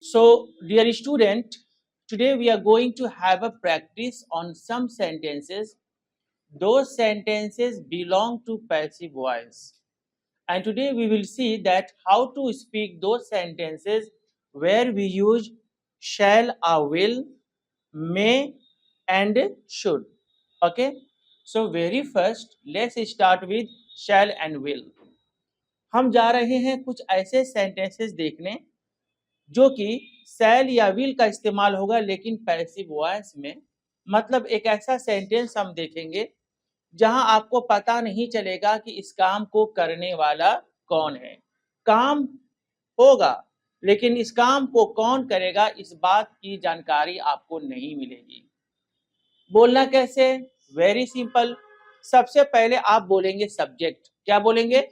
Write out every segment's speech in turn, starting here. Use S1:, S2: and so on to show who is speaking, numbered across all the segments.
S1: So, dear student, today we are going to have a practice on some sentences. Those sentences belong to passive voice. And today we will see that how to speak those sentences where we use shall or will, may and should. Okay. So very first, let's start with shall and will. हम जा रहे हैं कुछ ऐसे sentences देखने जो कि शैल या विल का इस्तेमाल होगा लेकिन पैसिव वॉइस में। मतलब एक ऐसा सेंटेंस हम देखेंगे जहां आपको पता नहीं चलेगा कि इस काम को करने वाला कौन है। काम होगा लेकिन इस काम को कौन करेगा इस बात की जानकारी आपको नहीं मिलेगी। बोलना कैसे? Very simple. सबसे पहले आप बोलेंगे सब्जेक्ट। क्या बोलेंगे?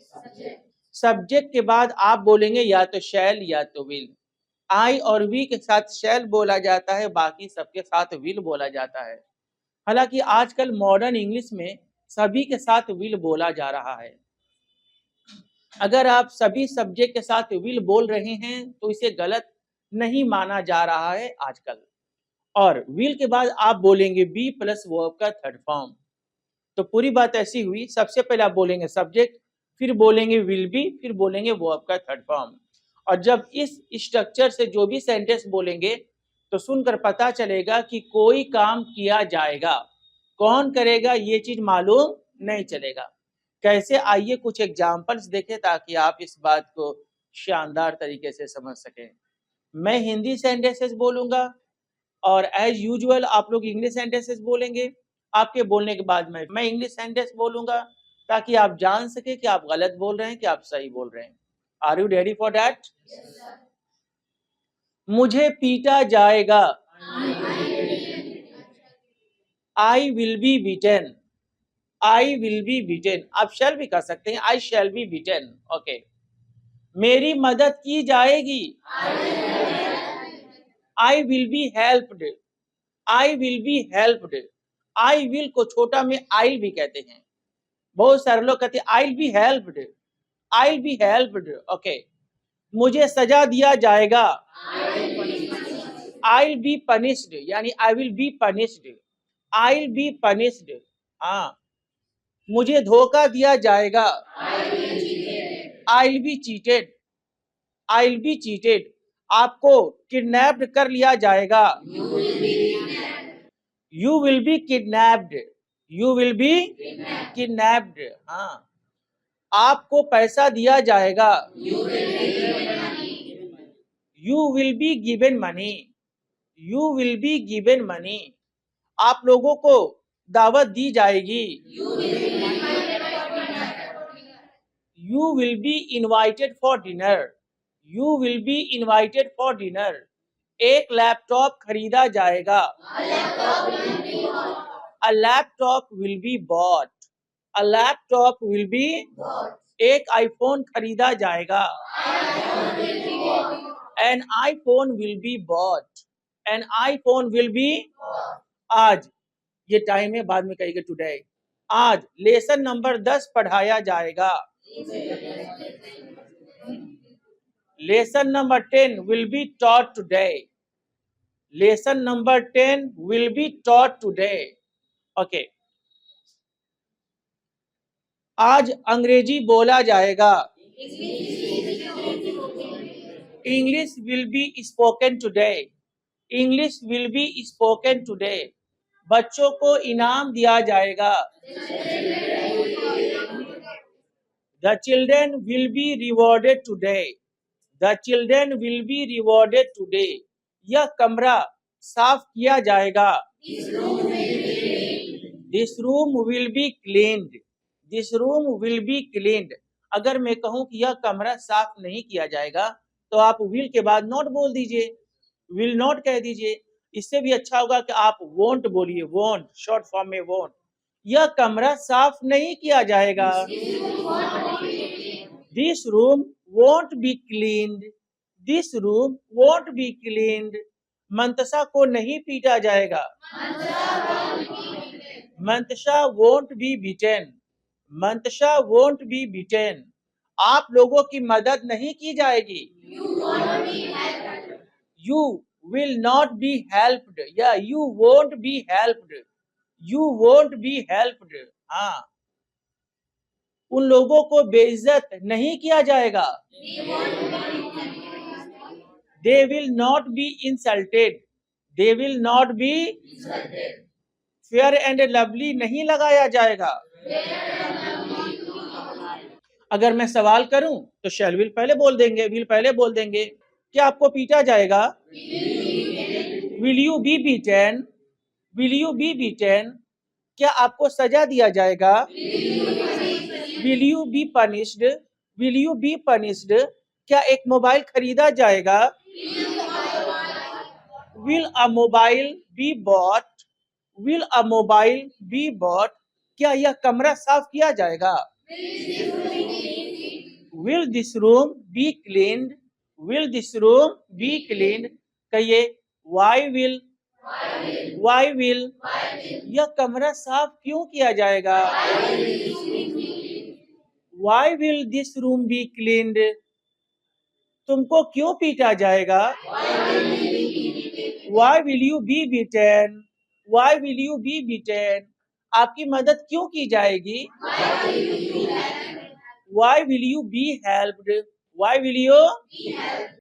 S1: सब्जेक्ट के बाद आप बोलेंगे या तो शैल या तो विल। आई और वी के साथ शैल बोला जाता है, बाकी सबके साथ विल बोला जाता है। हालांकि आजकल मॉडर्न इंग्लिश में सभी के साथ विल बोला जा रहा है। अगर आप सभी सब्जेक्ट के साथ विल बोल रहे हैं तो इसे गलत नहीं माना जा रहा है आजकल। और विल के बाद आप बोलेंगे बी प्लस वर्ब का थर्ड फॉर्म। तो पूरी बात ऐसी हुई, सबसे पहले आप बोलेंगे सब्जेक्ट, फिर बोलेंगे विल बी, फिर बोलेंगे वर्ब का थर्ड फॉर्म। और जब इस स्ट्रक्चर से जो भी सेंटेंस बोलेंगे तो सुनकर पता चलेगा कि कोई काम किया जाएगा, कौन करेगा ये चीज मालूम नहीं चलेगा। कैसे? आइए कुछ एग्जांपल्स देखें ताकि आप इस बात को शानदार तरीके से समझ सकें। मैं हिंदी सेंटेंसेस बोलूंगा और एज यूजुअल आप लोग इंग्लिश सेंटेंसेस बोलेंगे। आपके बोलने के बाद मैं इंग्लिश सेंटेंस बोलूंगा ताकि आप जान सके कि आप गलत बोल रहे हैं कि आप सही बोल रहे हैं। Are you ready for that? मुझे पीटा जाएगा। I will be beaten. I will be beaten. आप शैल भी कर सकते हैं, I shall be beaten. Okay. मेरी मदद की जाएगी। I will be helped. I will be helped. I will को छोटा में आई भी कहते हैं। बहुत सारे लोग कहते हैं आई will be helped. I will be helped. Okay. मुझे सजा दिया जाएगा। आई विल बी पनिश्ड, यानी आई will be punished. I will be punished. हाँ। मुझे धोखा दिया जाएगा। I will B cheated. I will B cheated. आपको किडनैप्ड कर लिया जाएगा। You will be kidnapped. You will be kidnapped. हाँ। आपको पैसा दिया जाएगा। You will be given money. You will be given money. आप लोगों को दावत दी जाएगी। You will be invited for dinner. You will be invited for dinner. एक लैपटॉप खरीदा जाएगा। A laptop will be bought. A laptop will be एक iPhone खरीदा जाएगा। An iPhone will be bought. An iPhone will be आज ये time है, बाद में कहेंगे टुडे। आज लेसन नंबर 10 पढ़ाया जाएगा। Lesson number 10 will be taught today. Lesson number 10 will be taught today. Okay. आज अंग्रेजी बोला जाएगा। English will be spoken today. English will be spoken today. बच्चों को इनाम दिया जाएगा। The children will be rewarded today. The children will be rewarded today. यह कमरा साफ किया जाएगा। This room will be cleaned. This room will be cleaned. अगर मैं कहूं कि यह कमरा साफ नहीं किया जाएगा तो आप विल के बाद नॉट बोल दीजिए, विल नॉट कह दीजिए। इससे भी अच्छा होगा कि आप वोंट बोलिए, वोंट शॉर्ट फॉर्म में वोंट। यह कमरा साफ नहीं किया जाएगा। This room won't be cleaned. This room won't be cleaned. Mantasha को नहीं पीटा जाएगा। Mantasha won't be beaten. Mantasha won't be beaten. आप लोगों की मदद नहीं की जाएगी। You will not be helped. Yeah, you won't be helped. You won't be helped. हाँ, उन लोगों को बेइज्जत नहीं किया जाएगा. They will not be insulted. They will not be fair and lovely नहीं लगाया जाएगा. अगर मैं सवाल करूं तो शैल विल पहले बोल देंगे, विल पहले बोल देंगे. क्या आपको पीटा जाएगा? Will you B beaten? Will you B beaten? क्या आपको सजा दिया जाएगा? Will you be punished? Will you be punished? क्या एक मोबाइल खरीदा जाएगा? Will a mobile be bought? Will a mobile be bought? क्या यह कमरा साफ किया जाएगा? Will this room be cleaned? Will this room be cleaned? कहिए why will? Why will? यह कमरा साफ क्यों किया जाएगा? Why will this room be cleaned? तुमको क्यों पीटा जाएगा? Why will you be beaten? Why will you be beaten? आपकी मदद क्यों की जाएगी? Why will you be helped? Why will you?